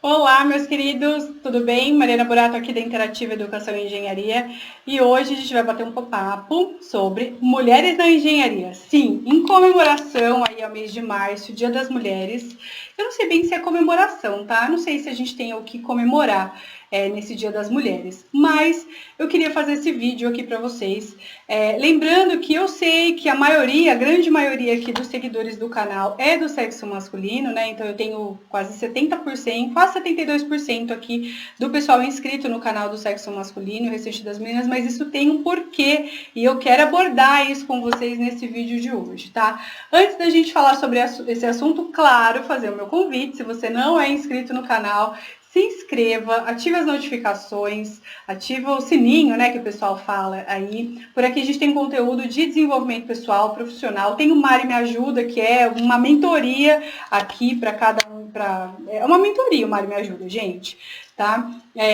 Olá, meus queridos, tudo bem? Mariana Burato aqui da Interativa Educação e Engenharia e hoje a gente vai bater um papo sobre mulheres na engenharia. Sim, em comemoração aí ao mês de março, Dia das Mulheres. Eu não sei bem se é comemoração, tá? Não sei se a gente tem o que comemorar nesse Dia das Mulheres, mas eu queria fazer esse vídeo aqui para vocês. Lembrando que eu sei que a grande maioria aqui dos seguidores do canal é do sexo masculino, né? Então eu tenho quase 70%, quase 72% aqui do pessoal inscrito no canal do sexo masculino, o restante das meninas, mas isso tem um porquê e eu quero abordar isso com vocês nesse vídeo de hoje, tá? Antes da gente falar sobre esse assunto, claro, fazer o meu convite, se você não é inscrito no canal, se inscreva, ative as notificações, ativa o sininho, né, que o pessoal fala aí. Por aqui a gente tem conteúdo de desenvolvimento pessoal, profissional. Tem o Mari Me Ajuda, que é uma mentoria aqui para cada um. É uma mentoria, o Mari Me Ajuda, gente. Tá?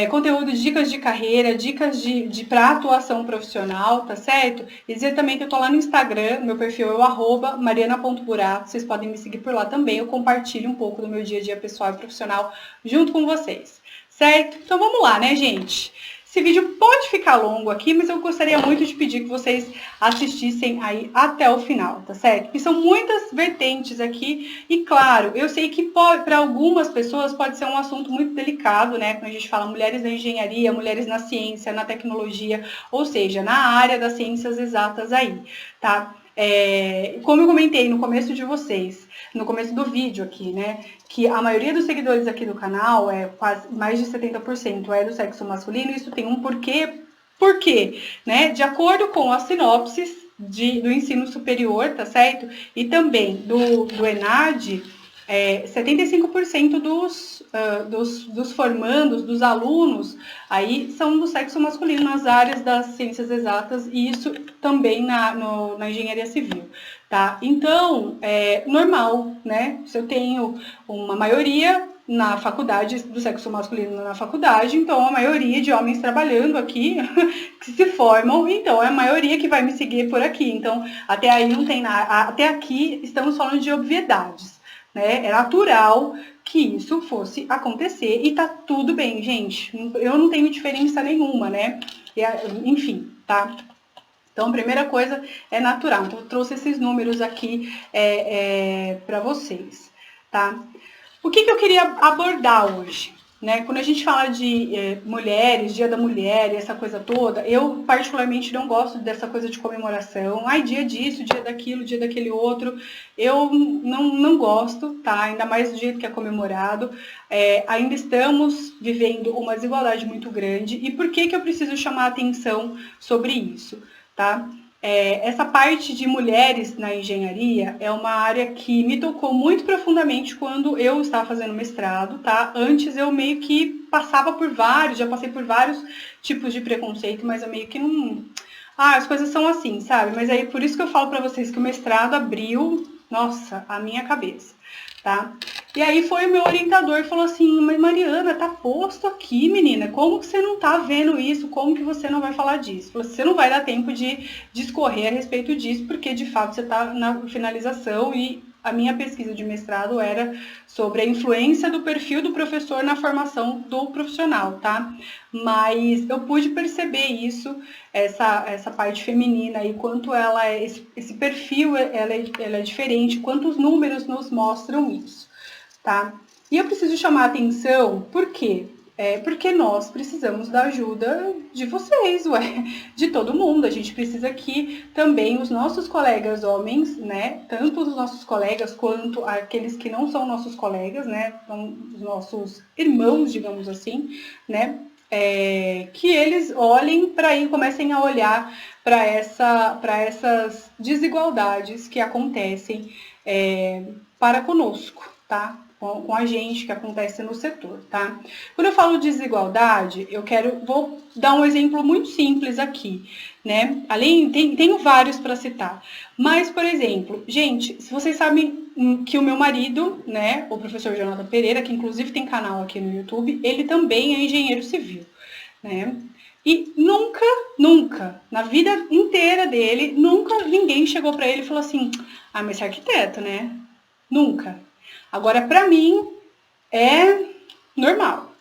Conteúdo, dicas de carreira, dicas para atuação profissional, tá certo? E dizer também que eu tô lá no Instagram, meu perfil é o @mariana.burato, vocês podem me seguir por lá também, eu compartilho um pouco do meu dia a dia pessoal e profissional junto com vocês, certo? Então vamos lá, né, gente? Esse vídeo pode ficar longo aqui, mas eu gostaria muito de pedir que vocês assistissem aí até o final, tá certo? Porque são muitas vertentes aqui e, claro, eu sei que para algumas pessoas pode ser um assunto muito delicado, né? Quando a gente fala mulheres na engenharia, mulheres na ciência, na tecnologia, ou seja, na área das ciências exatas aí, tá? Como eu comentei no começo de vocês, no começo do vídeo aqui, né, que a maioria dos seguidores aqui do canal, quase mais de 70% é do sexo masculino, isso tem um porquê. Por quê? Né? De acordo com as sinopses do ensino superior, tá certo? E também do ENAD, 75% dos formandos, dos alunos, aí são do sexo masculino nas áreas das ciências exatas e isso também na engenharia civil, tá? Então, é normal, né? Se eu tenho uma maioria na faculdade, do sexo masculino na faculdade, então a maioria de homens trabalhando aqui, que se formam, então é a maioria que vai me seguir por aqui. Então, até aí não tem nada, até aqui estamos falando de obviedades. Né? É natural que isso fosse acontecer e tá tudo bem, gente. Eu não tenho diferença nenhuma, né? Enfim, tá? Então, a primeira coisa é natural. Então, eu trouxe esses números aqui para vocês, tá? O que eu queria abordar hoje? Né? Quando a gente fala de mulheres, Dia da Mulher, essa coisa toda, eu particularmente não gosto dessa coisa de comemoração. Ai, dia disso, dia daquilo, dia daquele outro. Eu não gosto, tá? Ainda mais do jeito que é comemorado. Ainda estamos vivendo uma desigualdade muito grande. E por que eu preciso chamar a atenção sobre isso, tá? Essa parte de mulheres na engenharia é uma área que me tocou muito profundamente quando eu estava fazendo mestrado, tá? Antes eu meio que já passei por vários tipos de preconceito, mas eu meio que não... as coisas são assim, sabe? Mas aí por isso que eu falo para vocês que o mestrado abriu, nossa, a minha cabeça, tá? E aí foi o meu orientador e falou assim, mas Mariana, tá posto aqui, menina, como que você não tá vendo isso? Como que você não vai falar disso? Você não vai dar tempo de discorrer a respeito disso, porque de fato você tá na finalização e a minha pesquisa de mestrado era sobre a influência do perfil do professor na formação do profissional, tá? Mas eu pude perceber isso, essa parte feminina e quanto ela é, esse perfil ela é diferente, quanto os números nos mostram isso. Tá? E eu preciso chamar a atenção, por quê? Porque nós precisamos da ajuda de vocês, de todo mundo. A gente precisa que também os nossos colegas homens, né, tanto os nossos colegas quanto aqueles que não são nossos colegas, né, são os nossos irmãos, digamos assim, né, que eles olhem para aí, comecem a olhar para essas desigualdades que acontecem para conosco, tá? Com a gente, que acontece no setor, tá? Quando eu falo desigualdade, vou dar um exemplo muito simples aqui, né? Tenho vários para citar, mas, por exemplo, gente, se vocês sabem que o meu marido, né, o professor Jonathan Pereira, que inclusive tem canal aqui no YouTube, ele também é engenheiro civil, né? E nunca, na vida inteira dele, nunca ninguém chegou para ele e falou assim, mas você é arquiteto, né? Nunca. Agora, para mim, é Normal.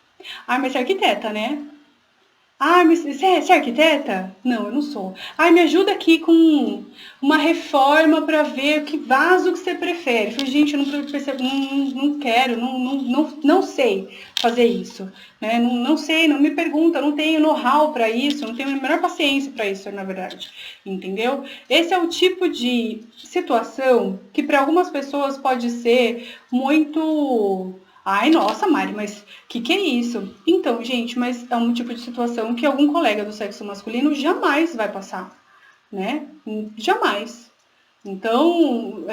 Ah, mas você é arquiteta, né? Ah, mas você é arquiteta? Não, eu não sou. Ai, me ajuda aqui com uma reforma para ver que vaso que você prefere. Eu falei, gente, eu não quero, não sei fazer isso. Né? Não sei, não me pergunta, não tenho know-how para isso, não tenho a menor paciência para isso, na verdade. Entendeu? Esse é o tipo de situação que para algumas pessoas pode ser muito... Ai, nossa, Mari, mas que é isso? Então, gente, mas é um tipo de situação que algum colega do sexo masculino jamais vai passar, né? Jamais. Então,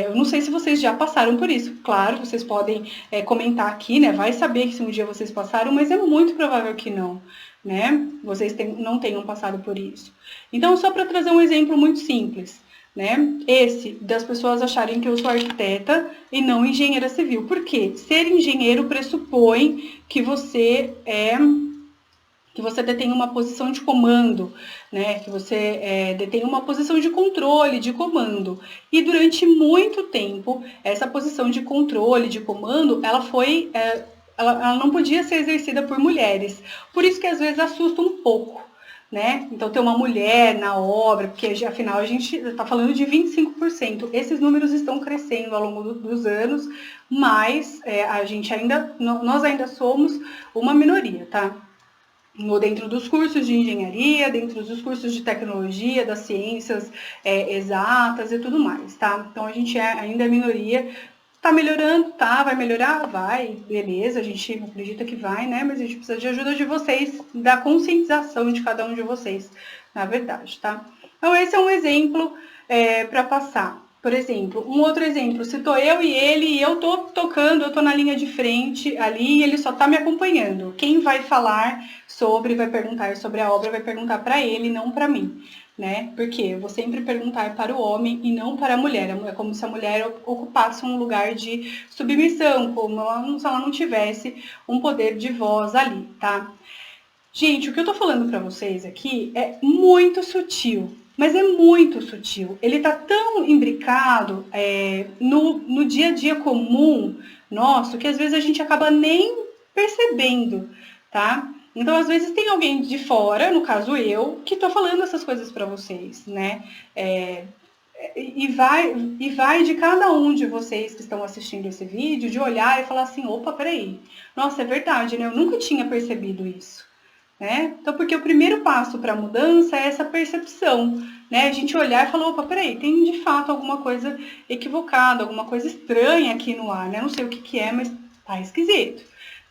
eu não sei se vocês já passaram por isso. Claro, vocês podem comentar aqui, né? Vai saber que se um dia vocês passaram, mas é muito provável que não, né? Vocês não tenham passado por isso. Então, só para trazer um exemplo muito simples, né? Esse das pessoas acharem que eu sou arquiteta e não engenheira civil. Por quê? Ser engenheiro pressupõe que você detém uma posição de comando, né? Que você detém uma posição de controle, de comando. E durante muito tempo, essa posição de controle, de comando, ela não podia ser exercida por mulheres. Por isso que às vezes assusta um pouco. Né? Então, ter uma mulher na obra, porque afinal a gente está falando de 25%. Esses números estão crescendo ao longo dos anos, mas nós ainda somos uma minoria, tá? Dentro dos cursos de engenharia, dentro dos cursos de tecnologia, das ciências exatas e tudo mais, tá? Então, a gente ainda é minoria. Tá melhorando, tá? Vai melhorar? Vai, beleza, a gente acredita que vai, né? Mas a gente precisa de ajuda de vocês, da conscientização de cada um de vocês, na verdade, tá? Então, esse é um exemplo para passar. Por exemplo, um outro exemplo, se tô eu e ele, e eu tô tocando, eu tô na linha de frente ali, e ele só tá me acompanhando. Quem vai falar vai perguntar sobre a obra, vai perguntar para ele, não para mim. Né? Porque eu vou sempre perguntar para o homem e não para a mulher. É como se a mulher ocupasse um lugar de submissão, como se ela não tivesse um poder de voz ali, tá? Gente, o que eu tô falando para vocês aqui é muito sutil, mas é muito sutil. Ele tá tão imbricado no dia a dia comum nosso que às vezes a gente acaba nem percebendo, tá? Então, às vezes, tem alguém de fora, no caso eu, que tô falando essas coisas para vocês, né? E vai de cada um de vocês que estão assistindo esse vídeo, de olhar e falar assim, opa, peraí, nossa, é verdade, né? Eu nunca tinha percebido isso. Né? Então, porque o primeiro passo para a mudança é essa percepção, né? A gente olhar e falar, opa, peraí, tem de fato alguma coisa equivocada, alguma coisa estranha aqui no ar, né? Não sei o que é, mas tá esquisito,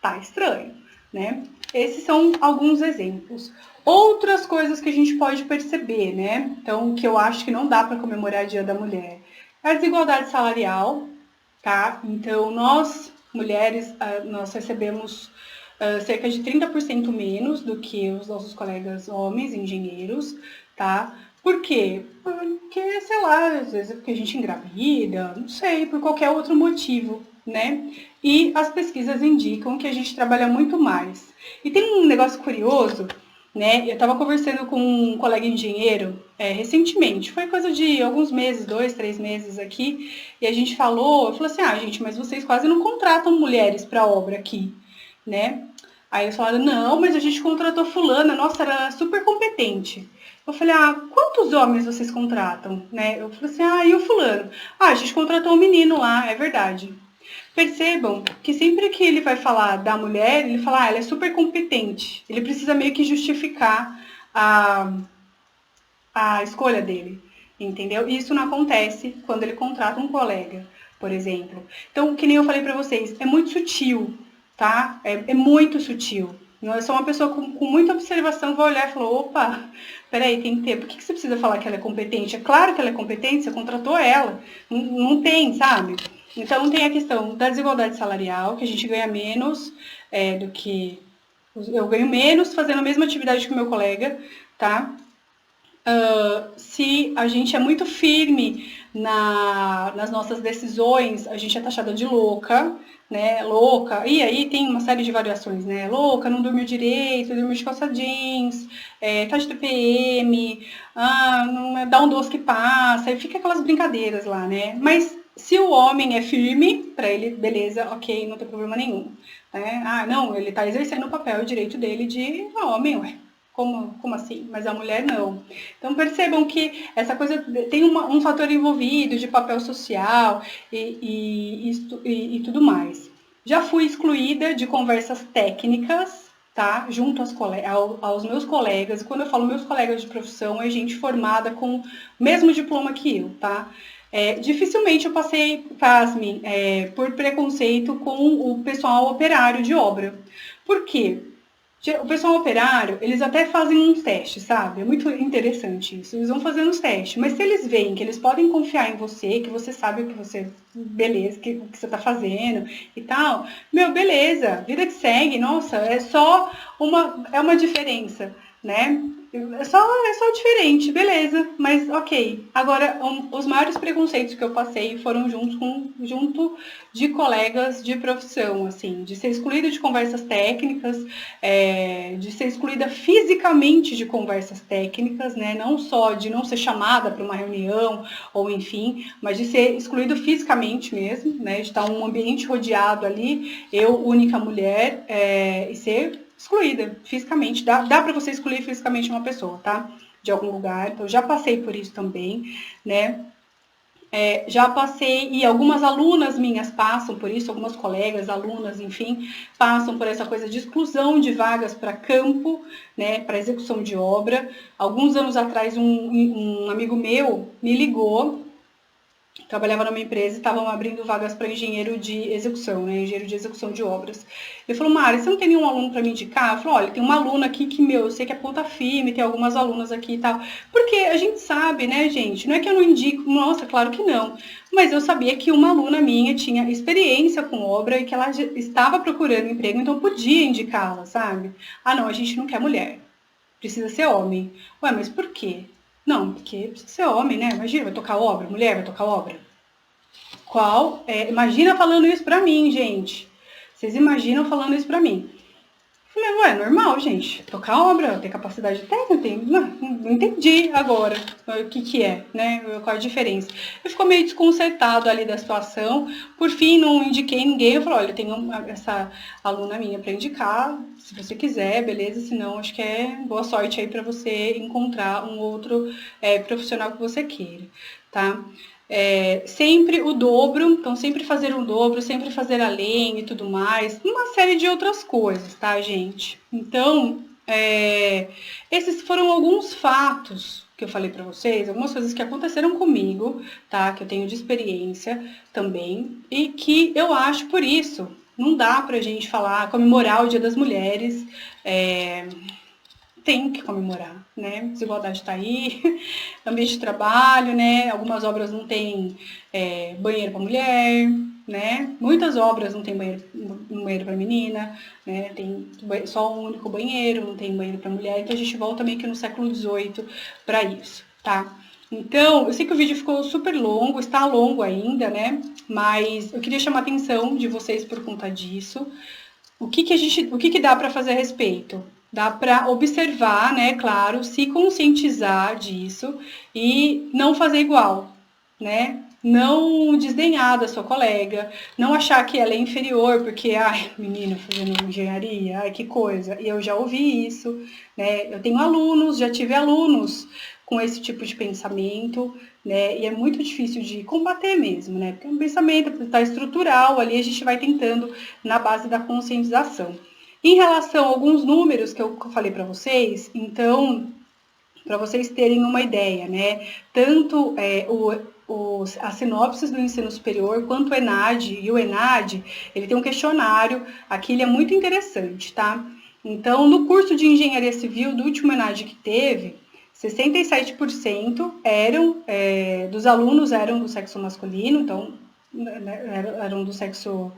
tá estranho, né? Esses são alguns exemplos. Outras coisas que a gente pode perceber, né? Então, que eu acho que não dá para comemorar Dia da Mulher. A desigualdade salarial, tá? Então, nós, mulheres, nós recebemos cerca de 30% menos do que os nossos colegas homens, engenheiros, tá? Por quê? Porque, sei lá, às vezes é porque a gente engravida, não sei, por qualquer outro motivo, né? E as pesquisas indicam que a gente trabalha muito mais. E tem um negócio curioso, né? Eu estava conversando com um colega engenheiro recentemente, foi coisa de alguns meses, 2, 3 meses aqui, e a gente falou, eu falei assim, gente, mas vocês quase não contratam mulheres para obra aqui, né? Aí eles falaram, não, mas a gente contratou fulana, nossa, ela é super competente. Eu falei, quantos homens vocês contratam? Né? Eu falei assim, e o fulano? A gente contratou um menino lá, é verdade. Percebam que sempre que ele vai falar da mulher, ele fala, ela é super competente. Ele precisa meio que justificar a escolha dele, entendeu? Isso não acontece quando ele contrata um colega, por exemplo. Então, que nem eu falei para vocês, é muito sutil, tá? É muito sutil. Eu sou uma pessoa com muita observação, vai olhar e falar, opa, peraí, tem que ter. Por que você precisa falar que ela é competente? É claro que ela é competente, você contratou ela. Não tem, sabe? Então, tem a questão da desigualdade salarial, que a gente ganha menos do que... Eu ganho menos fazendo a mesma atividade que o meu colega, tá? Se a gente é muito firme nas nossas decisões, a gente é taxada de louca, né? Louca. E aí tem uma série de variações, né? Louca, não dormiu direito, dormiu de calça jeans, tá de TPM, não, dá um doce que passa, e fica aquelas brincadeiras lá, né? Mas se o homem é firme, para ele, beleza, ok, não tem problema nenhum. né? Ah, não, ele está exercendo o papel e o direito dele de homem, ué. Como assim? Mas a mulher não. Então percebam que essa coisa tem um fator envolvido de papel social e tudo mais. Já fui excluída de conversas técnicas, tá? Junto aos meus colegas. E quando eu falo meus colegas de profissão, é gente formada com o mesmo diploma que eu, tá? Dificilmente eu passei, pasmem, por preconceito com o pessoal operário de obra. Por quê? O pessoal operário, eles até fazem uns testes, sabe? É muito interessante isso. Eles vão fazendo os testes. Mas se eles veem que eles podem confiar em você, que você sabe o que você... Beleza, o que você tá fazendo e tal. Meu, beleza. Vida que segue. Nossa, é só uma diferença, né? É só diferente, beleza. Mas ok. Agora, os maiores preconceitos que eu passei foram junto de colegas de profissão, assim. De ser excluída de conversas técnicas, de ser excluída fisicamente de conversas técnicas, né? Não só de não ser chamada para uma reunião, ou enfim, mas de ser excluído fisicamente mesmo, né? De estar em um ambiente rodeado ali, eu, única mulher, e ser excluída fisicamente. Dá para você excluir fisicamente uma pessoa, tá? De algum lugar. Então, já passei por isso também, né? Já passei, e algumas alunas minhas passam por isso, algumas colegas, alunas, enfim, passam por essa coisa de exclusão de vagas para campo, né, para execução de obra. Alguns anos atrás, um amigo meu me ligou, trabalhava numa empresa e estavam abrindo vagas para engenheiro de execução, né? Engenheiro de execução de obras. Ele falou, Mari, você não tem nenhum aluno para me indicar? Eu falei, olha, tem uma aluna aqui que, eu sei que é ponta firme, tem algumas alunas aqui e tal. Porque a gente sabe, né, gente? Não é que eu não indico, nossa, claro que não. Mas eu sabia que uma aluna minha tinha experiência com obra e que ela estava procurando emprego, então eu podia indicá-la, sabe? Ah, não, a gente não quer mulher. Precisa ser homem. Ué, mas por quê? Não, porque precisa ser homem, né? Imagina, vai tocar obra, mulher vai tocar obra. Imagina falando isso pra mim, gente. Vocês imaginam falando isso pra mim? Eu falei, ué, normal, gente. Tocar obra, ter capacidade técnica, não entendi agora o que é, né? Qual a diferença. Eu ficou meio desconcertado ali da situação. Por fim, não indiquei ninguém. Eu falei, olha, eu tenho essa aluna minha para indicar, se você quiser, beleza? Senão, acho que boa sorte aí para você encontrar um outro profissional que você queira, tá? Sempre o dobro, então sempre fazer o dobro, sempre fazer além e tudo mais, uma série de outras coisas, tá, gente? Então, esses foram alguns fatos que eu falei para vocês, algumas coisas que aconteceram comigo, tá, que eu tenho de experiência também, e que eu acho, por isso, não dá pra gente falar, comemorar o Dia das Mulheres, tem que comemorar, né? Desigualdade está aí, ambiente de trabalho, né? Algumas obras não tem banheiro para mulher, né? Muitas obras não tem banheiro para menina, né? Tem só um único banheiro, não tem banheiro para mulher. Então a gente volta meio que no século XVIII para isso, tá? Então, eu sei que o vídeo ficou super longo, está longo ainda, né? Mas eu queria chamar a atenção de vocês por conta disso. O que dá para fazer a respeito? Dá para observar, né, claro, se conscientizar disso e não fazer igual, né? Não desdenhar da sua colega, não achar que ela é inferior, porque, ai, menina fazendo engenharia, ai, que coisa. E eu já ouvi isso, né? Eu tenho alunos, já tive alunos com esse tipo de pensamento, né? E é muito difícil de combater mesmo, né? Porque é um pensamento está estrutural, ali a gente vai tentando na base da conscientização. Em relação a alguns números que eu falei para vocês, então, para vocês terem uma ideia, né? Tanto as sinopses do ensino superior, quanto o ENAD, e o ENAD, ele tem um questionário, aqui ele é muito interessante, tá? Então, no curso de Engenharia Civil, do último ENAD que teve, 67% dos alunos eram do sexo masculino, então, eram do sexo,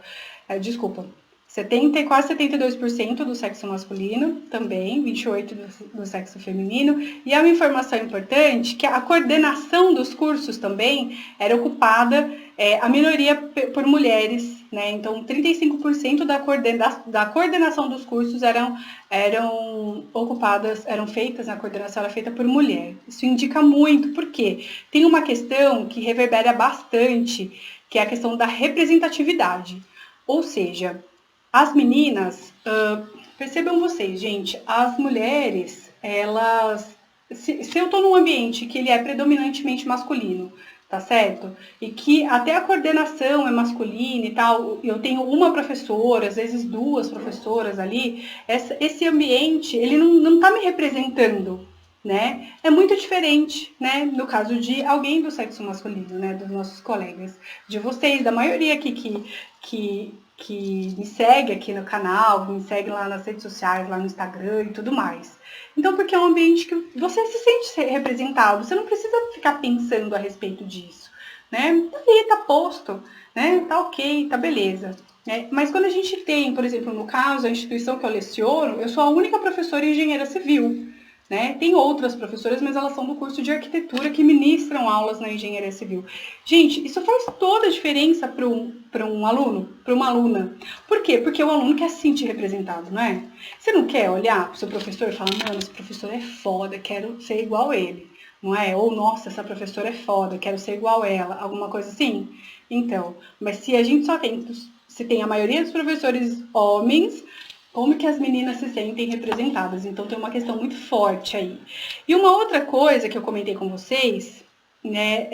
quase 72% do sexo masculino, também, 28% do sexo feminino. E é uma informação importante que a coordenação dos cursos também era ocupada, a minoria por mulheres, né? Então, 35% da coordenação dos cursos eram feitas, a coordenação era feita por mulher. Isso indica muito, porque tem uma questão que reverbera bastante, que é a questão da representatividade. Ou seja, as meninas, percebam vocês, gente, as mulheres, elas... Se eu estou num ambiente que ele é predominantemente masculino, tá certo? E que até a coordenação é masculina e tal, eu tenho uma professora, às vezes duas professoras ali, esse ambiente, ele não tá me representando, né? É muito diferente, né? No caso de alguém do sexo masculino, né? Dos nossos colegas, de vocês, da maioria aqui que me segue aqui no canal, me segue lá nas redes sociais, lá no Instagram e tudo mais. Então, porque é um ambiente que você se sente representado, você não precisa ficar pensando a respeito disso, né? Tá ali, tá posto, né? Tá ok, tá beleza. Né? Mas quando a gente tem, por exemplo, no caso, a instituição que eu leciono, eu sou a única professora engenheira civil, né? Tem outras professoras, mas elas são do curso de arquitetura que ministram aulas na engenharia civil. Gente, isso faz toda a diferença para um aluno, para uma aluna. Por quê? Porque o aluno quer se sentir representado, não é? Você não quer olhar para o seu professor e falar, mano, esse professor é foda, quero ser igual a ele, não é? Ou, nossa, essa professora é foda, quero ser igual a ela, alguma coisa assim? Então, mas se a gente se tem a maioria dos professores homens, como que as meninas se sentem representadas? Então tem uma questão muito forte aí. E uma outra coisa que eu comentei com vocês, né,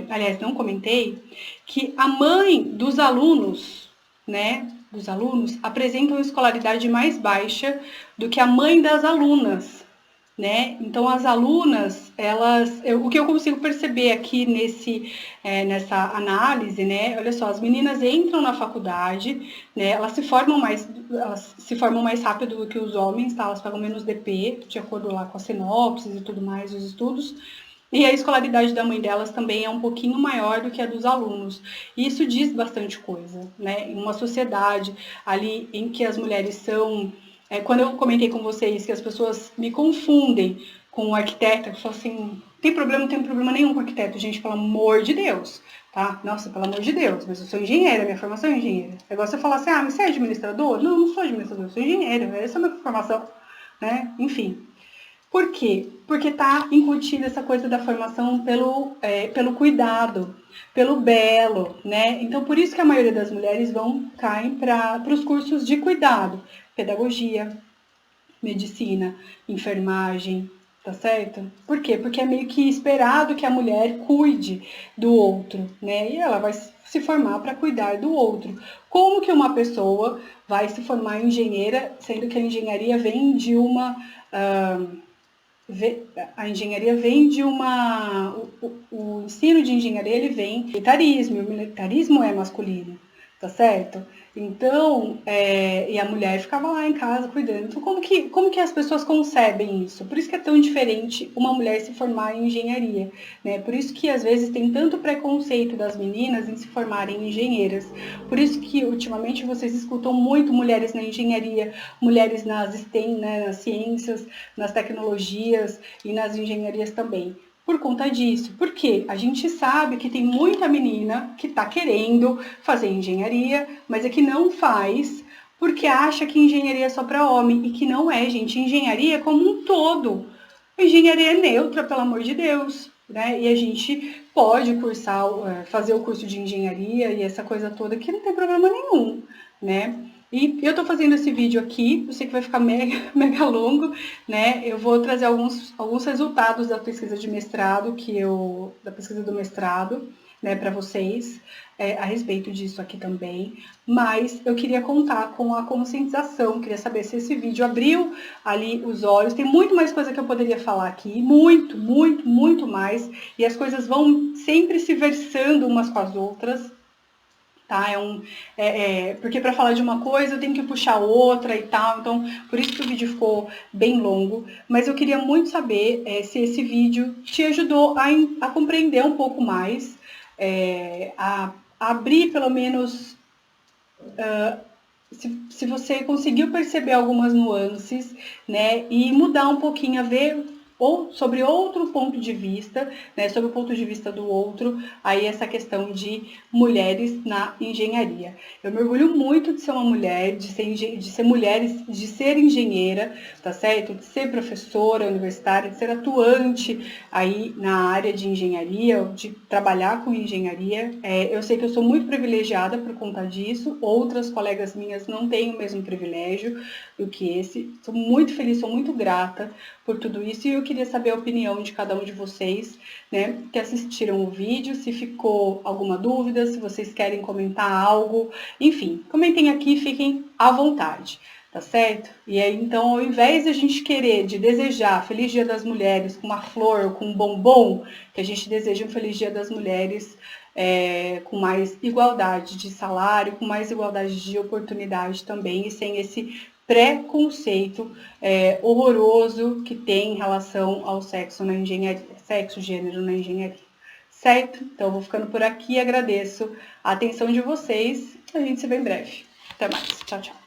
aliás, não comentei, que a mãe dos alunos, né, dos alunos, apresentam escolaridade mais baixa do que a mãe das alunas, né? Então as alunas, o que eu consigo perceber aqui nessa análise, né? Olha só, as meninas entram na faculdade, né? Elas se formam mais rápido do que os homens, tá? Elas pagam menos DP, de acordo lá com as sinopses e tudo mais, os estudos. E a escolaridade da mãe delas também é um pouquinho maior do que a dos alunos. E isso diz bastante coisa, né? Em uma sociedade ali em que as mulheres são... quando eu comentei com vocês que as pessoas me confundem com o arquiteto, eu falo assim, não tem problema nenhum com arquiteto, gente, pelo amor de Deus, tá? Nossa, pelo amor de Deus, mas eu sou engenheira, minha formação é engenheira. É igual você falar assim, mas você é administrador? Não, não sou administrador, eu sou engenheira, essa é a minha formação, né? Enfim. Por quê? Porque está incutida essa coisa da formação pelo cuidado, pelo belo, né? Então, por isso que a maioria das mulheres caem para os cursos de cuidado, pedagogia, medicina, enfermagem, tá certo? Por quê? Porque é meio que esperado que a mulher cuide do outro, né? E ela vai se formar para cuidar do outro. Como que uma pessoa vai se formar engenheira, sendo que a engenharia vem de uma... a engenharia vem de uma... O ensino de engenharia, ele vem do militarismo, e o militarismo é masculino, tá certo? Então, e a mulher ficava lá em casa cuidando. Então, como que as pessoas concebem isso? Por isso que é tão diferente uma mulher se formar em engenharia, né? Por isso que, às vezes, tem tanto preconceito das meninas em se formarem engenheiras. Por isso que, ultimamente, vocês escutam muito mulheres na engenharia, mulheres nas STEM, né? Nas ciências, nas tecnologias e nas engenharias também. Por conta disso. Porque a gente sabe que tem muita menina que está querendo fazer engenharia, mas é que não faz porque acha que engenharia é só para homem. E que não é, gente. Engenharia é como um todo. A engenharia é neutra, pelo amor de Deus. Né? E a gente pode fazer o curso de engenharia e essa coisa toda que não tem problema nenhum. Né? E eu tô fazendo esse vídeo aqui, eu sei que vai ficar mega, mega longo, né? Eu vou trazer alguns resultados da pesquisa de mestrado, da pesquisa do mestrado, né, para vocês, a respeito disso aqui também. Mas eu queria contar com a conscientização, queria saber se esse vídeo abriu ali os olhos. Tem muito mais coisa que eu poderia falar aqui, muito, muito, muito mais. E as coisas vão sempre se versando umas com as outras. Tá? Porque para falar de uma coisa eu tenho que puxar outra e tal, então por isso que o vídeo ficou bem longo, mas eu queria muito saber se esse vídeo te ajudou a compreender um pouco mais, a abrir pelo menos, se você conseguiu perceber algumas nuances, né, e mudar um pouquinho, a ver ou sobre outro ponto de vista, né, sobre o ponto de vista do outro, aí essa questão de mulheres na engenharia. Eu me orgulho muito de ser uma mulher, de ser mulher, de ser engenheira, tá certo? De ser professora universitária, de ser atuante aí na área de engenharia, de trabalhar com engenharia. Eu sei que eu sou muito privilegiada por conta disso, outras colegas minhas não têm o mesmo privilégio do que esse. Sou muito feliz, sou muito grata por tudo isso e eu queria saber a opinião de cada um de vocês, né, que assistiram o vídeo, se ficou alguma dúvida, se vocês querem comentar algo, enfim, comentem aqui, fiquem à vontade. Tá certo? E aí, então, ao invés de a gente querer, de desejar Feliz Dia das Mulheres com uma flor ou com um bombom, que a gente deseja um Feliz Dia das Mulheres com mais igualdade de salário, com mais igualdade de oportunidade também, e sem esse preconceito horroroso que tem em relação ao sexo na engenharia, sexo, gênero na engenharia. Certo? Então, eu vou ficando por aqui, agradeço a atenção de vocês, a gente se vê em breve. Até mais, tchau, tchau.